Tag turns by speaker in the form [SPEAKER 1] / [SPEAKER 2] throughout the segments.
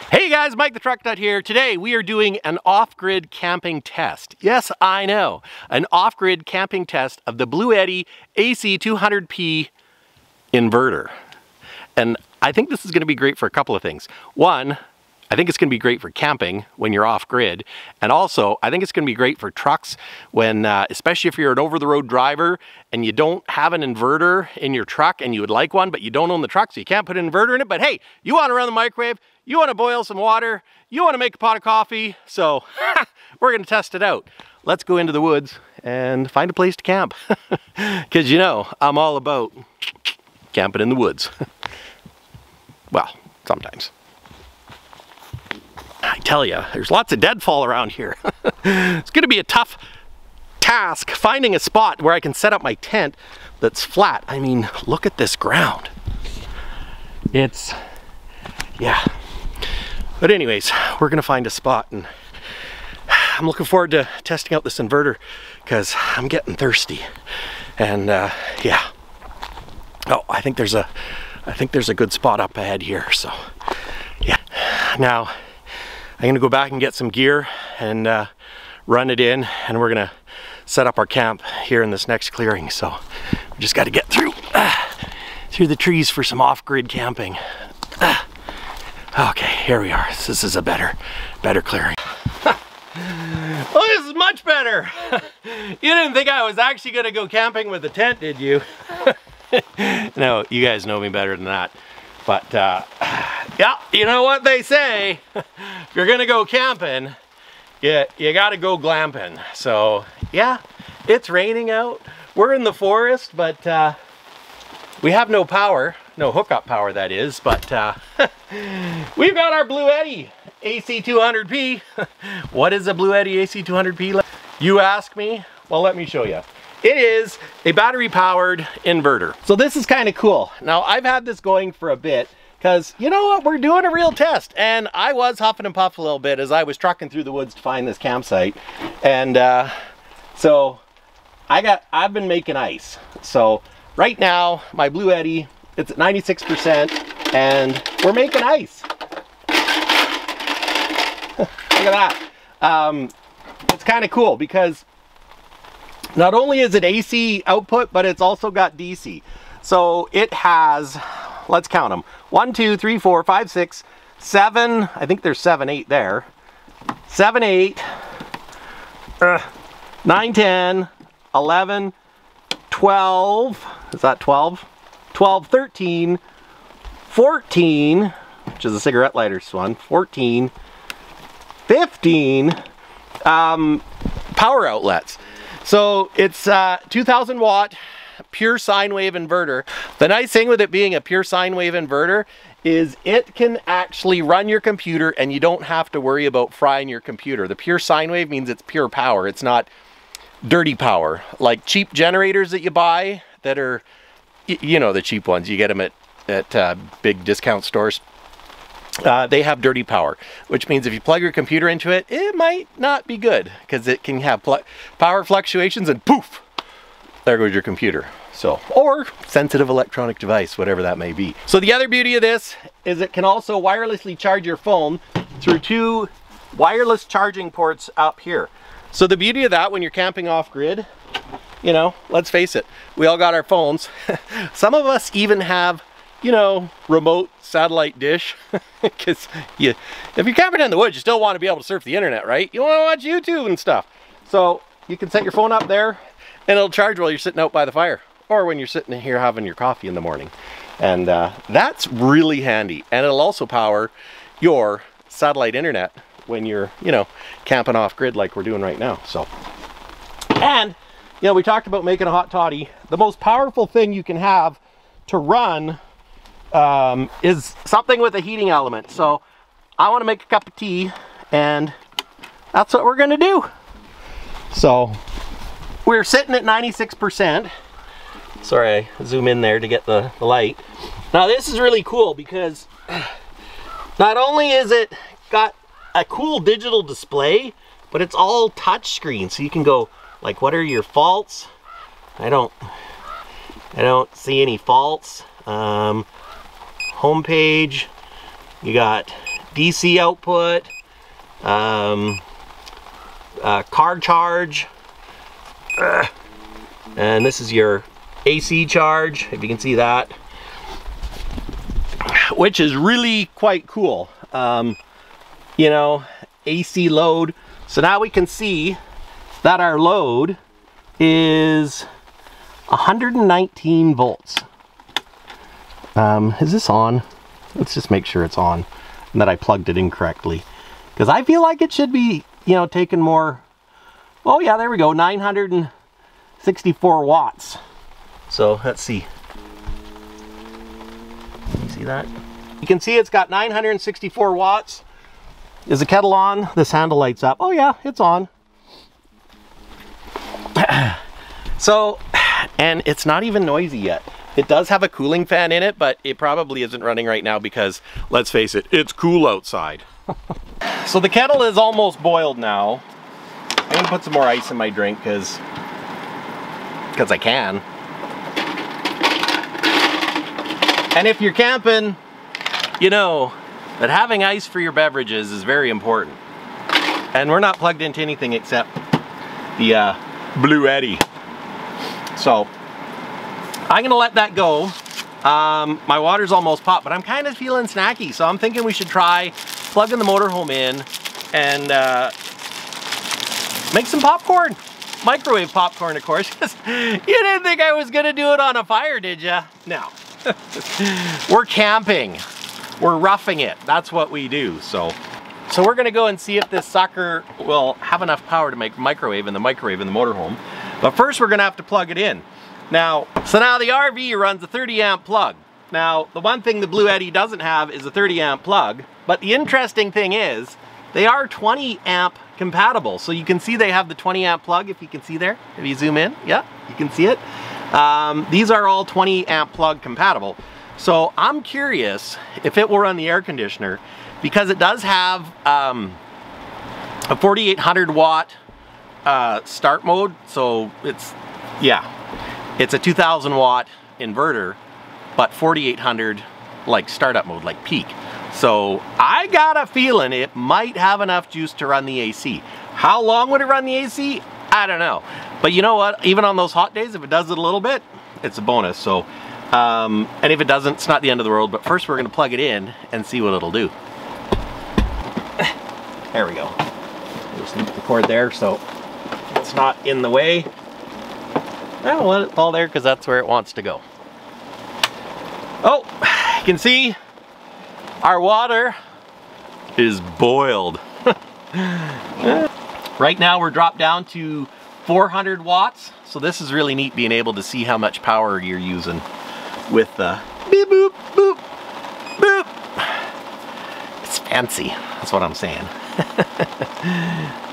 [SPEAKER 1] Hey guys, Mike the Truck Nut here. Today we are doing an off-grid camping test. Yes, I know, an off-grid camping test of the Bluetti Ac200P inverter. And I think this is going to be great for a couple of things. One, I think it's going to be great for camping when you're off-grid. And also, I think it's going to be great for trucks when, especially if you're an over-the-road driver and you don't have an inverter in your truck and you would like one, but you don't own the truck, so you can't put an inverter in it. But hey, you want to run the microwave, you want to boil some water, you want to make a pot of coffee, so we're going to test it out. Let's go into the woods and find a place to camp. Because you know, I'm all about camping in the woods. Well, sometimes. I tell you, there's lots of deadfall around here. It's going to be a tough task finding a spot where I can set up my tent that's flat. I mean, look at this ground. It's, yeah. But anyways, we're going to find a spot, and I'm looking forward to testing out this inverter because I'm getting thirsty. And yeah. Oh, I think there's a good spot up ahead here. So yeah. Now I'm gonna go back and get some gear and run it in, and we're gonna set up our camp here in this next clearing. So we just got to get through the trees for some off-grid camping. Okay, here we are. This is a better clearing. Oh, this is much better. You didn't think I was actually gonna go camping with a tent, did you? No, you guys know me better than that. But yeah, you know what they say, if you're gonna go camping, you gotta go glamping. So yeah, it's raining out. We're in the forest, but we have no power, no hookup power that is, but we've got our Bluetti Ac200P. What is a Bluetti Ac200P? You ask me? Well, let me show you. It is a battery-powered inverter. So this is kind of cool. Now, I've had this going for a bit because, you know what, we're doing a real test. And I was huffing and puffing a little bit as I was trucking through the woods to find this campsite. And so I've been making ice. So right now, my Bluetti, it's at 96%, and we're making ice. Look at that. It's kind of cool because not only is it AC output, but it's also got DC. So it has, let's count them. 1, 2, 3, 4, 5, 6, 7, I think there's 7, 8 there. 7, 8, 9, 10, 11, 12, is that 12? 12, 13, 14, which is a cigarette lighter one, 14, 15 power outlets. So it's 2000 watt pure sine wave inverter. The nice thing with it being a pure sine wave inverter is it can actually run your computer and you don't have to worry about frying your computer. The pure sine wave means it's pure power. It's not dirty power. Like cheap generators that you buy that are, you know, the cheap ones. You get them at big discount stores. They have dirty power, which means if you plug your computer into it, it might not be good because it can have power fluctuations and poof, there goes your computer. So, or sensitive electronic device, whatever that may be. So the other beauty of this is it can also wirelessly charge your phone through 2 wireless charging ports up here. So the beauty of that when you're camping off grid, you know, let's face it, we all got our phones. Some of us even have, you know, remote satellite dish, because if you're camping in the woods, you still want to be able to surf the internet, right? You want to watch YouTube and stuff. So you can set your phone up there and it'll charge while you're sitting out by the fire or when you're sitting here having your coffee in the morning. And that's really handy. And it'll also power your satellite internet when you're, you know, camping off grid like we're doing right now. So, and, you know, we talked about making a hot toddy. The most powerful thing you can have to run is something with a heating element. So I want to make a cup of tea, and that's what we're going to do. So we're sitting at 96%. Sorry, I zoom in there to get the light. Now this is really cool because not only is it got a cool digital display, but it's all touch screen. So you can go like, what are your faults? I don't see any faults. Home page, you got DC output, car charge, and this is your AC charge, if you can see that, which is really quite cool. You know, AC load. So now we can see that our load is 119 volts. Is this on? Let's just make sure it's on and that I plugged it in correctly, because I feel like it should be, you know, taking more. Oh yeah, there we go, 964 watts. So let's see. Can you see that? You can see it's got 964 watts. Is the kettle on? This handle lights up. Oh yeah, it's on. So, and it's not even noisy yet. It does have a cooling fan in it, but it probably isn't running right now because, let's face it, it's cool outside. So the kettle is almost boiled now. I'm gonna put some more ice in my drink because I can. And if you're camping, you know that having ice for your beverages is very important. And we're not plugged into anything except the Bluetti. So I'm gonna let that go. My water's almost popped, but I'm kind of feeling snacky, so I'm thinking we should try plugging the motorhome in and make some popcorn. Microwave popcorn, of course. You didn't think I was gonna do it on a fire, did ya? No. We're camping. We're roughing it. That's what we do. So we're gonna go and see if this sucker will have enough power to make microwave in the motorhome. But first we're gonna have to plug it in. Now the RV runs a 30 amp plug. Now, the one thing the Bluetti doesn't have is a 30 amp plug, but the interesting thing is they are 20 amp compatible. So you can see they have the 20 amp plug, if you can see there. If you zoom in, yeah, you can see it. These are all 20 amp plug compatible. So I'm curious if it will run the air conditioner, because it does have a 4800 watt start mode. So it's a 2000 watt inverter, but 4800 like startup mode, like peak. So I got a feeling it might have enough juice to run the AC. How long would it run the AC? I don't know. But you know what? Even on those hot days, if it does it a little bit, it's a bonus. So, and if it doesn't, it's not the end of the world. But first we're gonna plug it in and see what it'll do. There we go. Just leave the cord there so it's not in the way. I'll let it fall there because that's where it wants to go. Oh, you can see our water is boiled. Right now we're dropped down to 400 watts. So this is really neat, being able to see how much power you're using with the beep boop boop boop. It's fancy, that's what I'm saying.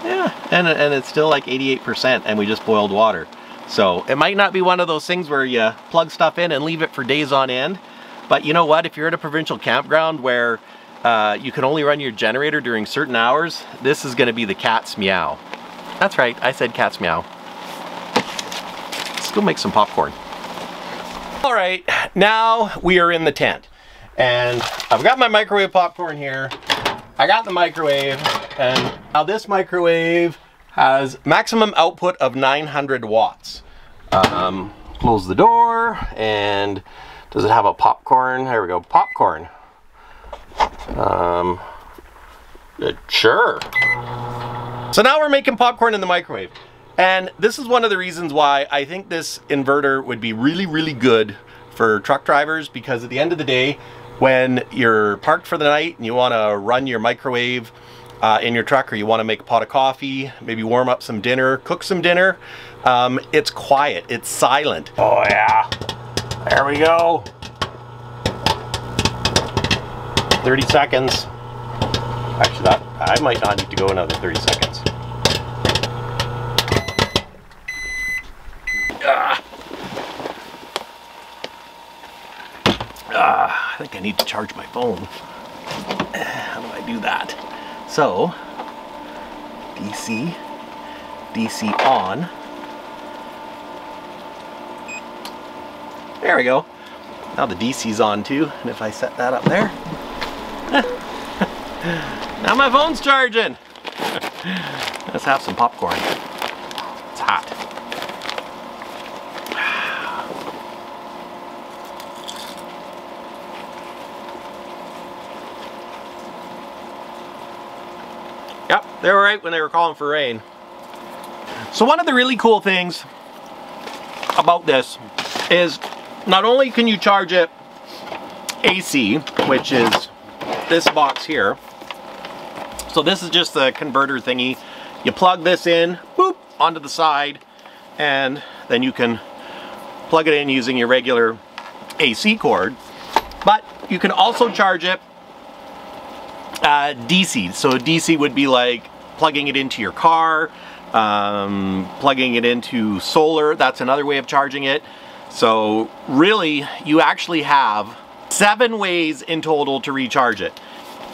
[SPEAKER 1] Yeah, and it's still like 88% and we just boiled water. So it might not be one of those things where you plug stuff in and leave it for days on end. But you know what? If you're at a provincial campground where you can only run your generator during certain hours, this is going to be the cat's meow. That's right, I said cat's meow. Let's go make some popcorn. All right, now we are in the tent. And I've got my microwave popcorn here. I got the microwave, and now this microwave has maximum output of 900 watts. Close the door, and does it have a popcorn? There we go, popcorn. Sure. So now we're making popcorn in the microwave. And this is one of the reasons why I think this inverter would be really, really good for truck drivers, because at the end of the day, when you're parked for the night and you want to run your microwave in your truck, or you want to make a pot of coffee, maybe warm up some dinner, cook some dinner, it's quiet, it's silent. Oh yeah, there we go. 30 seconds. Actually, that I might not need to go another 30 seconds. I think I need to charge my phone. How do I do that? So, DC on. There we go. Now the DC's on too, and if I set that up there, Now my phone's charging. Let's have some popcorn. It's hot. Yep, they were right when they were calling for rain. So one of the really cool things about this is not only can you charge it AC, which is this box here. So this is just the converter thingy. You plug this in, boop, onto the side, and then you can plug it in using your regular AC cord. But you can also charge it DC. So DC would be like plugging it into your car, plugging it into solar. That's another way of charging it. So really, you actually have 7 ways in total to recharge it.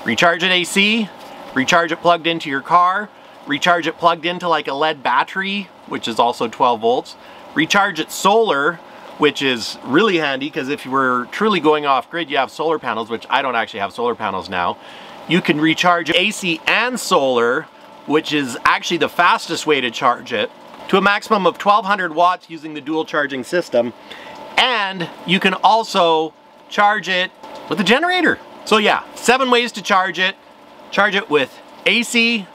[SPEAKER 1] Recharge it AC, recharge it plugged into your car, recharge it plugged into like a lead battery, which is also 12 volts, recharge it solar, which is really handy because if you were truly going off grid, you have solar panels, which I don't actually have solar panels now. You can recharge AC and solar, which is actually the fastest way to charge it, to a maximum of 1200 watts using the dual charging system. And you can also charge it with a generator. So yeah, 7 ways to charge it. Charge it with AC,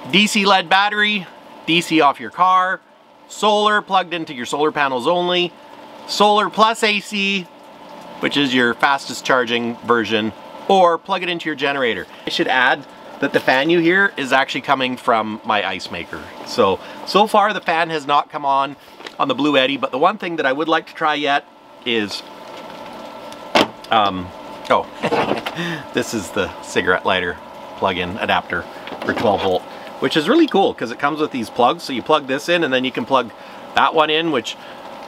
[SPEAKER 1] DC lead battery, DC off your car, solar plugged into your solar panels only, solar plus AC, which is your fastest charging version, or plug it into your generator. I should add that the fan you hear is actually coming from my ice maker. So far the fan has not come on the Bluetti, but the one thing that I would like to try yet is, this is the cigarette lighter plug-in adapter for 12 volt, which is really cool because it comes with these plugs. So you plug this in and then you can plug that one in, which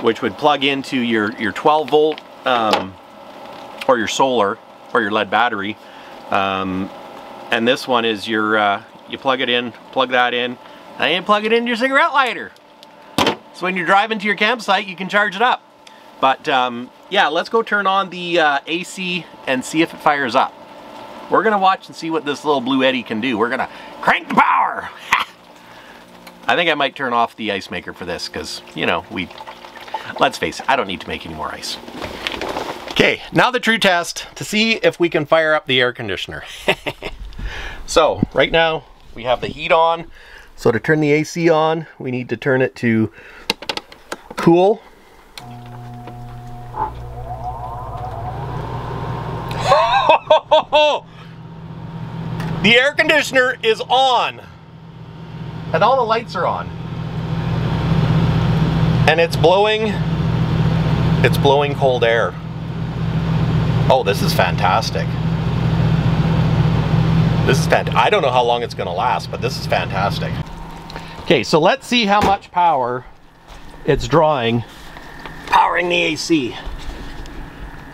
[SPEAKER 1] would plug into your 12 volt or your solar or your lead battery. And this one is your, you plug it in, plug that in, and you plug it into your cigarette lighter. So when you're driving to your campsite, you can charge it up. But yeah, let's go turn on the AC and see if it fires up. We're gonna watch and see what this little Bluetti can do. We're gonna crank the power. I think I might turn off the ice maker for this because, you know, let's face it, I don't need to make any more ice. Okay, now the true test to see if we can fire up the air conditioner. So right now we have the heat on. So to turn the AC on, we need to turn it to cool. The air conditioner is on and all the lights are on, and it's blowing cold air. Oh, this is fantastic. This is fantastic. I don't know how long it's going to last, but this is fantastic. Okay, so let's see how much power it's drawing, powering the AC.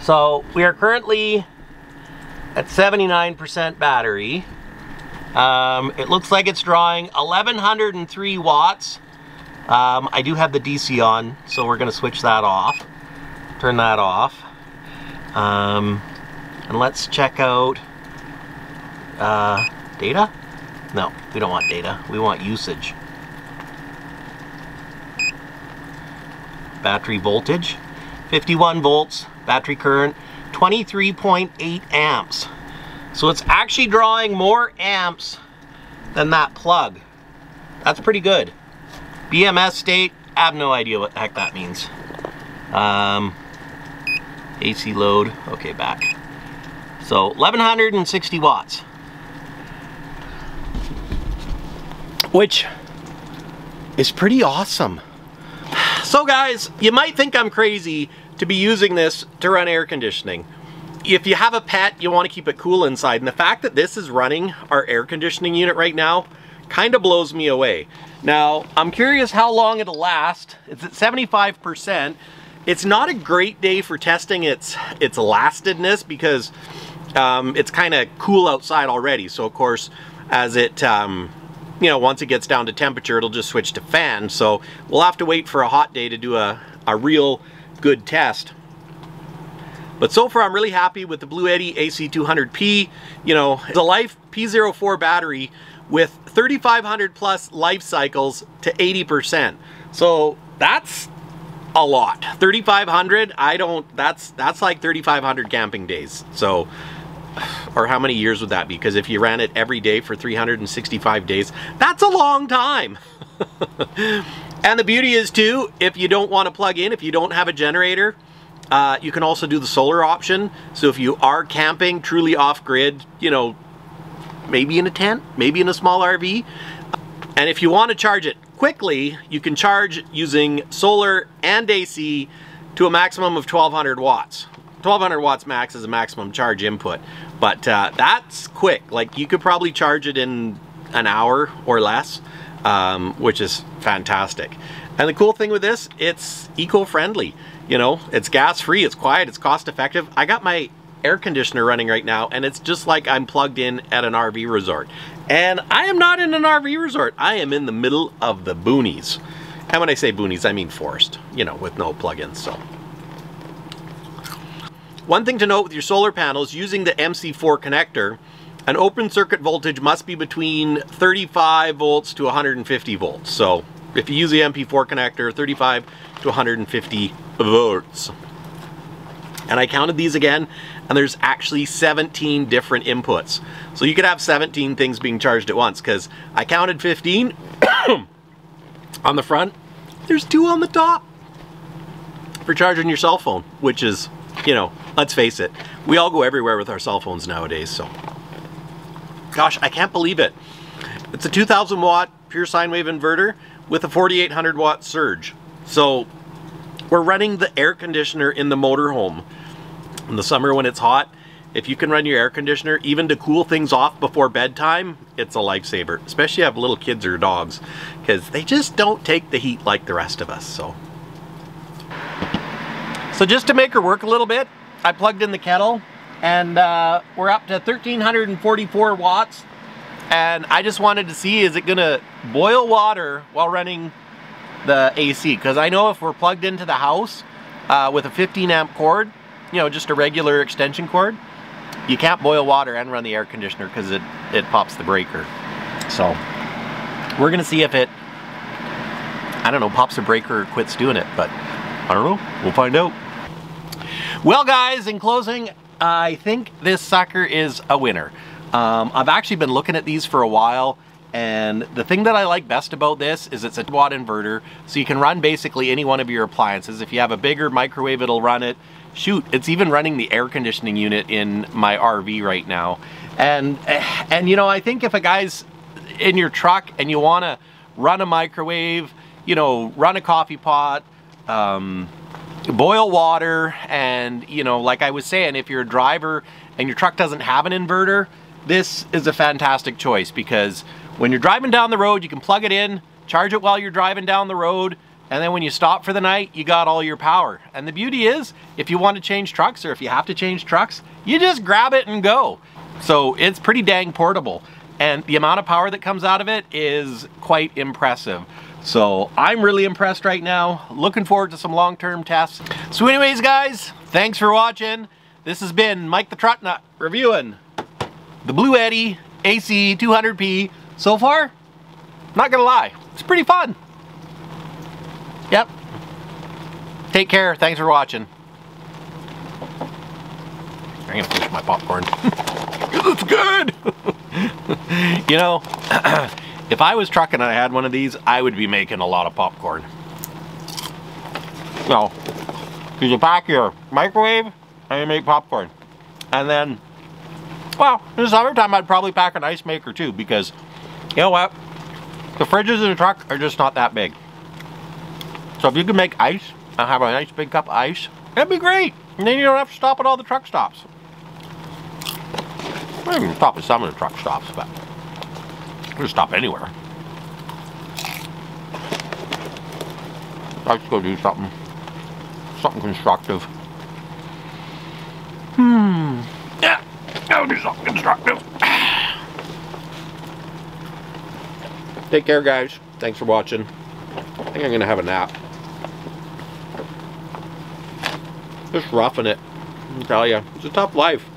[SPEAKER 1] So we are currently at 79% battery. It looks like it's drawing 1103 watts. I do have the DC on, so we're going to switch that off. Turn that off. And let's check out data? No, we don't want data. We want usage. Battery voltage, 51 volts. Battery current, 23.8 amps. So it's actually drawing more amps than that plug. That's pretty good. BMS state, I have no idea what the heck that means. AC load, okay, back. So 1160 watts. Which is pretty awesome. So guys, you might think I'm crazy to be using this to run air conditioning. If you have a pet, you want to keep it cool inside, and the fact that this is running our air conditioning unit right now kind of blows me away. Now, I'm curious how long it'll last. It's at 75%. It's not a great day for testing its lastedness because it's kind of cool outside already. So of course, as it, you know, once it gets down to temperature, it'll just switch to fan. So we'll have to wait for a hot day to do a real good test. But so far I'm really happy with the Bluetti Ac200P. You know, it's a Life P04 battery with 3,500 plus life cycles to 80%. So that's a lot. 3,500, that's like 3,500 camping days. So, or how many years would that be? Because if you ran it every day for 365 days, that's a long time. And the beauty is too, if you don't want to plug in, if you don't have a generator, you can also do the solar option. So if you are camping truly off-grid, you know, maybe in a tent, maybe in a small RV, and if you want to charge it quickly, you can charge using solar and AC to a maximum of 1,200 watts. 1,200 watts max is a maximum charge input, but that's quick. Like, you could probably charge it in an hour or less, which is fantastic. And the cool thing with this, it's eco-friendly. You know, it's gas-free, it's quiet, it's cost-effective. I got my air conditioner running right now, and it's just like I'm plugged in at an RV resort. And I am not in an RV resort. I am in the middle of the boonies. And when I say boonies, I mean forest, you know, with no plugins. So, one thing to note with your solar panels, using the MC4 connector, an open circuit voltage must be between 35 volts to 150 volts. So if you use the MP4 connector, 35 to 150 volts. And I counted these again, and there's actually 17 different inputs. So you could have 17 things being charged at once, because I counted 15 on the front. There's 2 on the top for charging your cell phone, which is, you know, let's face it, we all go everywhere with our cell phones nowadays. So, gosh, I can't believe it. It's a 2,000 watt pure sine wave inverter with a 4,800 watt surge. So we're running the air conditioner in the motorhome. In the summer when it's hot, if you can run your air conditioner even to cool things off before bedtime, it's a lifesaver. Especially if you have little kids or dogs, because they just don't take the heat like the rest of us. So just to make her work a little bit, I plugged in the kettle, and we're up to 1,344 watts. And I just wanted to see, is it gonna boil water while running the AC? Because I know if we're plugged into the house with a 15 amp cord, you know, just a regular extension cord, you can't boil water and run the air conditioner because it pops the breaker. So we're gonna see if it, I don't know, pops the breaker or quits doing it, but I don't know, we'll find out. Well guys, in closing, I think this sucker is a winner. I've actually been looking at these for a while, and the thing that I like best about this is it's a watt inverter, so you can run basically any one of your appliances. If you have a bigger microwave, it'll run it. Shoot, it's even running the air conditioning unit in my RV right now. And you know, I think if a guy's in your truck and you want to run a microwave, you know, run a coffee pot, boil water, and, you know, like I was saying, if you're a driver and your truck doesn't have an inverter, this is a fantastic choice, because when you're driving down the road, you can plug it in, charge it while you're driving down the road, and then when you stop for the night, you got all your power. And the beauty is, if you want to change trucks, or if you have to change trucks, you just grab it and go. So it's pretty dang portable, and the amount of power that comes out of it is quite impressive. So I'm really impressed right now. Looking forward to some long-term tests. So anyways, guys, thanks for watching. This has been Mike the Truck Nut reviewing the Bluetti Ac200P. So far, not gonna lie, it's pretty fun. Yep. Take care. Thanks for watching. I'm gonna finish my popcorn. It's good. You know, if I was trucking and I had one of these, I would be making a lot of popcorn. So, you pack your microwave and you make popcorn. And then, well, in the summertime, I'd probably pack an ice maker too, because you know what? The fridges in the truck are just not that big. So if you can make ice and have a nice big cup of ice, that'd be great. And then you don't have to stop at all the truck stops. I can stop at some of the truck stops, but you can stop anywhere. Let's go do something constructive. Yeah, I'll do something constructive. Take care, guys. Thanks for watching. I think I'm gonna have a nap. Just roughing it. I tell you, it's a tough life.